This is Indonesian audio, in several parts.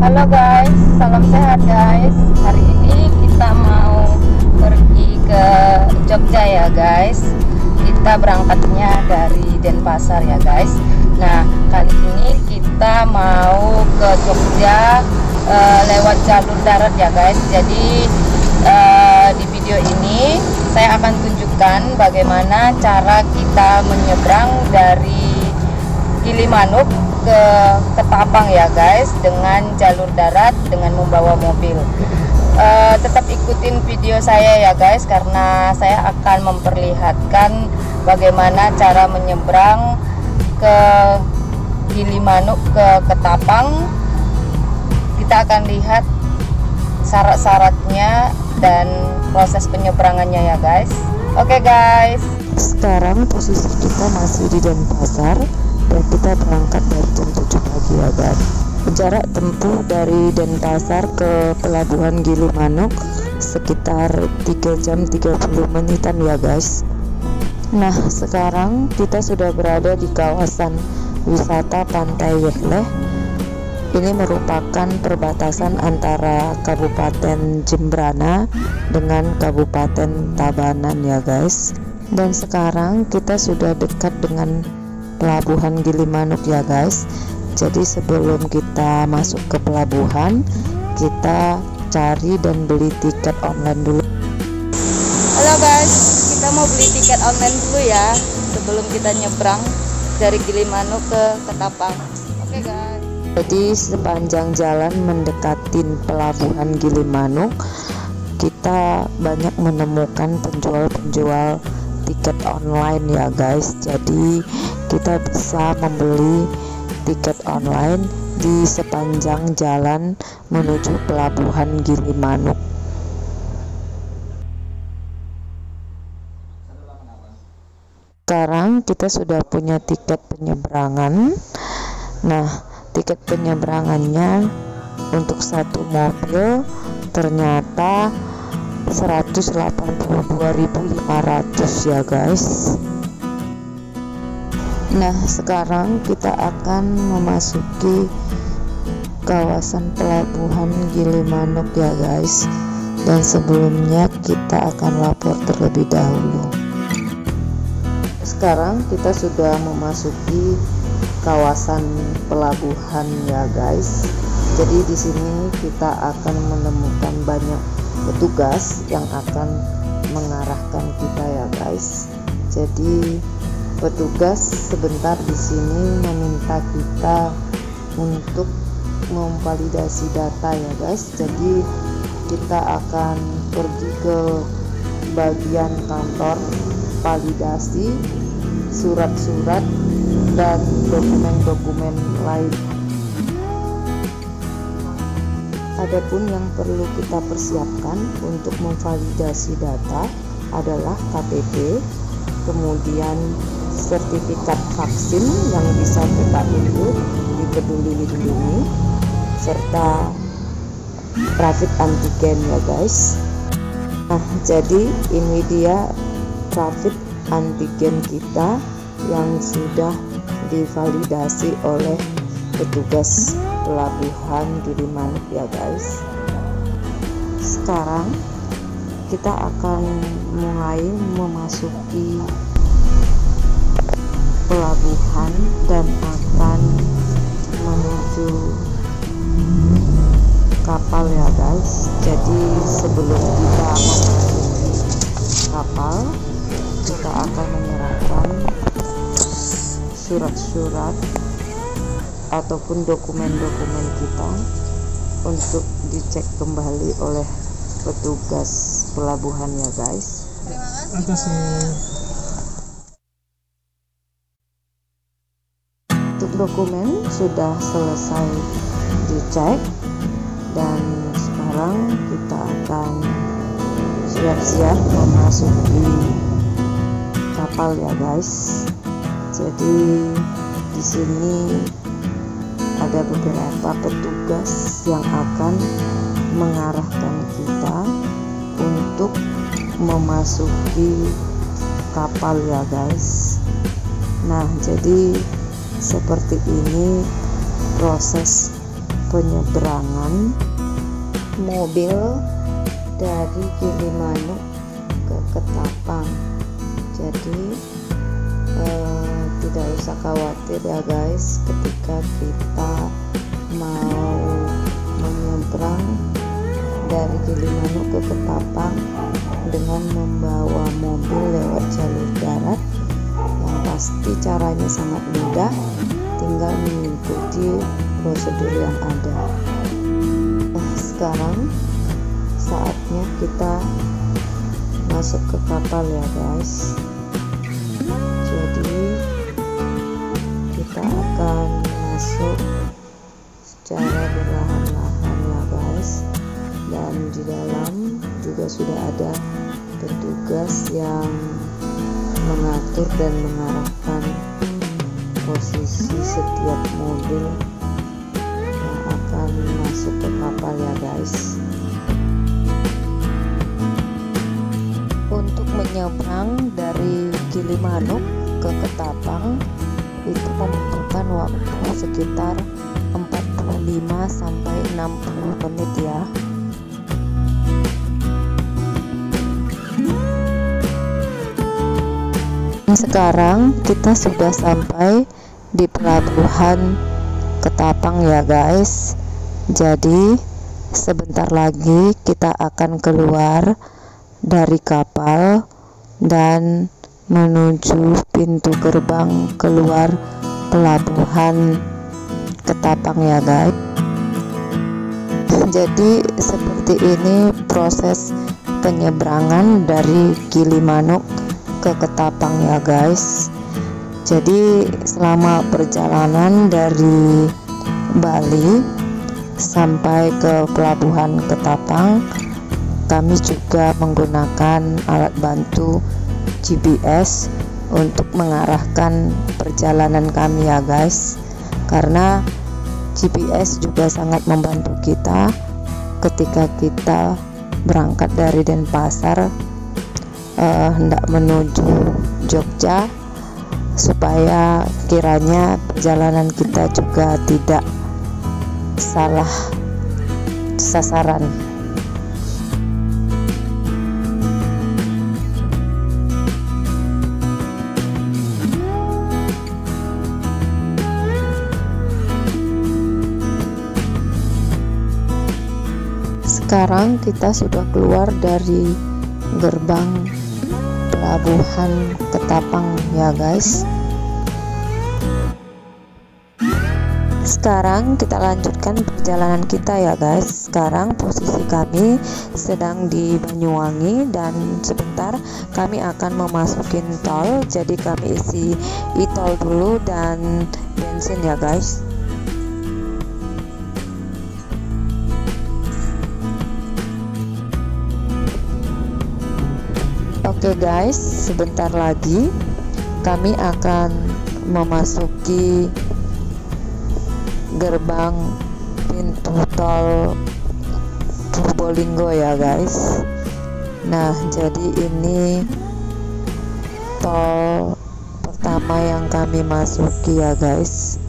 Halo guys, salam sehat guys. Hari ini kita mau pergi ke Jogja ya guys. Kita berangkatnya dari Denpasar ya guys. Nah, kali ini kita mau ke Jogja lewat jalur darat ya guys. Jadi di video ini saya akan tunjukkan bagaimana cara kita menyeberang dari Gilimanuk ke Ketapang ya guys, dengan jalur darat dengan membawa mobil. Tetap ikutin video saya ya guys, karena saya akan memperlihatkan bagaimana cara menyeberang ke Gilimanuk ke Ketapang. Kita akan lihat syarat-syaratnya dan proses penyeberangannya ya guys. Oke guys, sekarang posisi kita masih di Denpasar dan kita berangkat dari jam 7 pagi ya guys. Jarak tempuh dari Denpasar ke pelabuhan Gilimanuk sekitar 3 jam 30 menitan ya guys. Nah, sekarang kita sudah berada di kawasan wisata Pantai Yehleh. Ini merupakan perbatasan antara Kabupaten Jembrana dengan Kabupaten Tabanan ya guys. Dan sekarang kita sudah dekat dengan pelabuhan Gilimanuk ya guys. Jadi sebelum kita masuk ke pelabuhan, kita cari dan beli tiket online dulu. Halo guys, kita mau beli tiket online dulu ya sebelum kita nyebrang dari Gilimanuk ke Ketapang. Oke guys. Jadi sepanjang jalan mendekatin pelabuhan Gilimanuk, kita banyak menemukan penjual-penjual tiket online ya guys. Jadi kita bisa membeli tiket online di sepanjang jalan menuju pelabuhan Gilimanuk. Sekarang kita sudah punya tiket penyeberangan. Nah, tiket penyeberangannya untuk satu mobil ternyata 182.500 ya guys. Nah, sekarang kita akan memasuki kawasan pelabuhan Gilimanuk ya guys. Dan sebelumnya kita akan lapor terlebih dahulu. Sekarang kita sudah memasuki kawasan pelabuhan ya guys. Jadi di sini kita akan menemukan banyak petugas yang akan mengarahkan kita ya guys. Jadi petugas sebentar di sini meminta kita untuk memvalidasi data ya guys. Jadi kita akan pergi ke bagian kantor validasi surat-surat dan dokumen-dokumen lain. Adapun yang perlu kita persiapkan untuk memvalidasi data adalah KTP, kemudian sertifikat vaksin yang bisa kita unduh di Peduli Lindungi, serta rapid antigen ya guys. Nah, jadi ini dia rapid antigen kita yang sudah divalidasi oleh petugas pelabuhan Gilimanuk ya guys. Sekarang kita akan mulai memasuki pelabuhan dan akan menuju kapal ya guys. Jadi sebelum kita memasuki kapal, kita akan menyerahkan surat-surat ataupun dokumen-dokumen kita untuk dicek kembali oleh petugas pelabuhan ya guys. Untuk dokumen sudah selesai dicek dan sekarang kita akan siap-siap memasuki kapal ya guys. Jadi di sini ada beberapa petugas yang akan mengarahkan kita untuk memasuki kapal ya guys. Nah, jadi seperti ini proses penyeberangan mobil dari Gilimanuk ke Ketapang. Jadi tidak usah khawatir ya guys, ketika kita mau menyeberang dari Gilimanuk ke Ketapang dengan membawa mobil lewat jalur darat, yang pasti caranya sangat mudah, tinggal mengikuti prosedur yang ada. Nah, sekarang saatnya kita masuk ke kapal ya guys. Jadi kita akan masuk secara perlahan-lahan ya guys, dan di dalam juga sudah ada petugas yang mengatur dan mengarahkan posisi setiap mobil yang akan masuk ke kapal ya guys. Untuk menyeberang dari Gilimanuk ke Ketapang itu membutuhkan waktu sekitar 45 sampai 60 menit ya. Sekarang kita sudah sampai di pelabuhan Ketapang ya guys. Jadi sebentar lagi kita akan keluar dari kapal dan menuju pintu gerbang keluar pelabuhan Ketapang ya guys. Jadi seperti ini proses penyeberangan dari Gilimanuk ke Ketapang ya guys. Jadi selama perjalanan dari Bali sampai ke pelabuhan Ketapang, kami juga menggunakan alat bantu GPS untuk mengarahkan perjalanan kami ya guys, karena GPS juga sangat membantu kita ketika kita berangkat dari Denpasar hendak menuju Jogja, supaya kiranya perjalanan kita juga tidak salah sasaran. Sekarang kita sudah keluar dari gerbang pelabuhan Ketapang ya guys. Sekarang kita lanjutkan perjalanan kita ya guys. Sekarang posisi kami sedang di Banyuwangi dan sebentar kami akan memasukin tol. Jadi kami isi e-tol dulu dan bensin ya guys. Oke guys, sebentar lagi kami akan memasuki gerbang pintu tol Purbolinggo ya guys. Nah, jadi ini tol pertama yang kami masuki ya guys.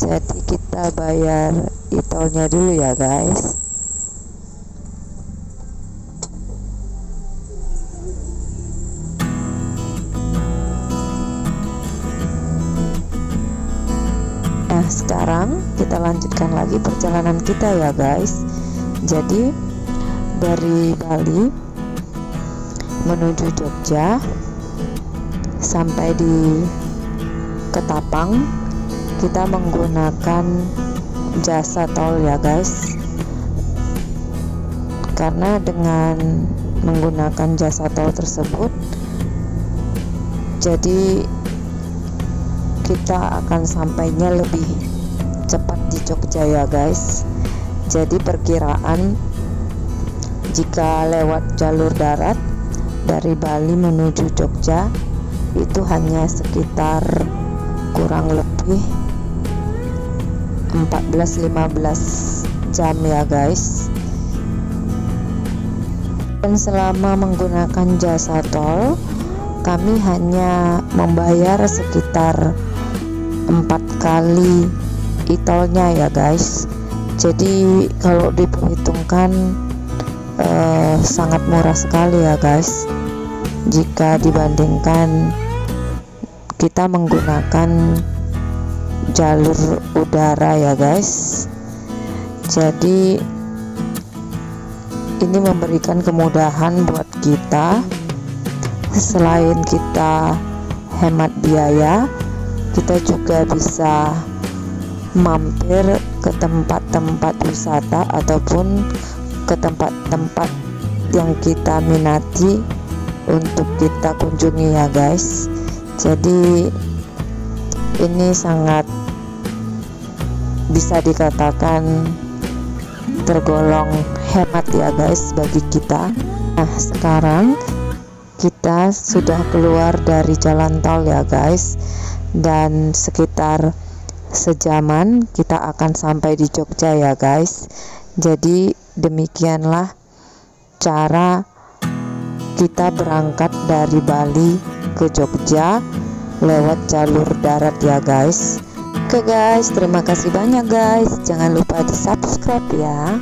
Jadi kita bayar e-tolnya dulu ya guys. Nah, sekarang kita lanjutkan lagi perjalanan kita ya guys. Jadi dari Bali menuju Jogja sampai di Ketapang kita menggunakan jasa tol ya guys. Karena dengan menggunakan jasa tol tersebut, jadi kita akan sampainya lebih cepat di Jogja ya guys. Jadi perkiraan jika lewat jalur darat dari Bali menuju Jogja itu hanya sekitar kurang lebih 14-15 jam ya guys. Dan selama menggunakan jasa tol kami hanya membayar sekitar 4 kali e-tolnya ya guys. Jadi kalau diperhitungkan sangat murah sekali ya guys, jika dibandingkan kita menggunakan jalur udara ya guys. Jadi ini memberikan kemudahan buat kita. Selain kita hemat biaya, kita juga bisa mampir ke tempat-tempat wisata ataupun ke tempat-tempat yang kita minati untuk kita kunjungi ya guys. Jadi ini sangat bisa dikatakan tergolong hemat ya guys bagi kita. Nah, sekarang kita sudah keluar dari jalan tol ya guys, dan sekitar sejaman kita akan sampai di Jogja ya guys. Jadi demikianlah cara kita berangkat dari Bali ke Jogja lewat jalur darat ya guys. Oke guys, terima kasih banyak guys. Jangan lupa di subscribe ya.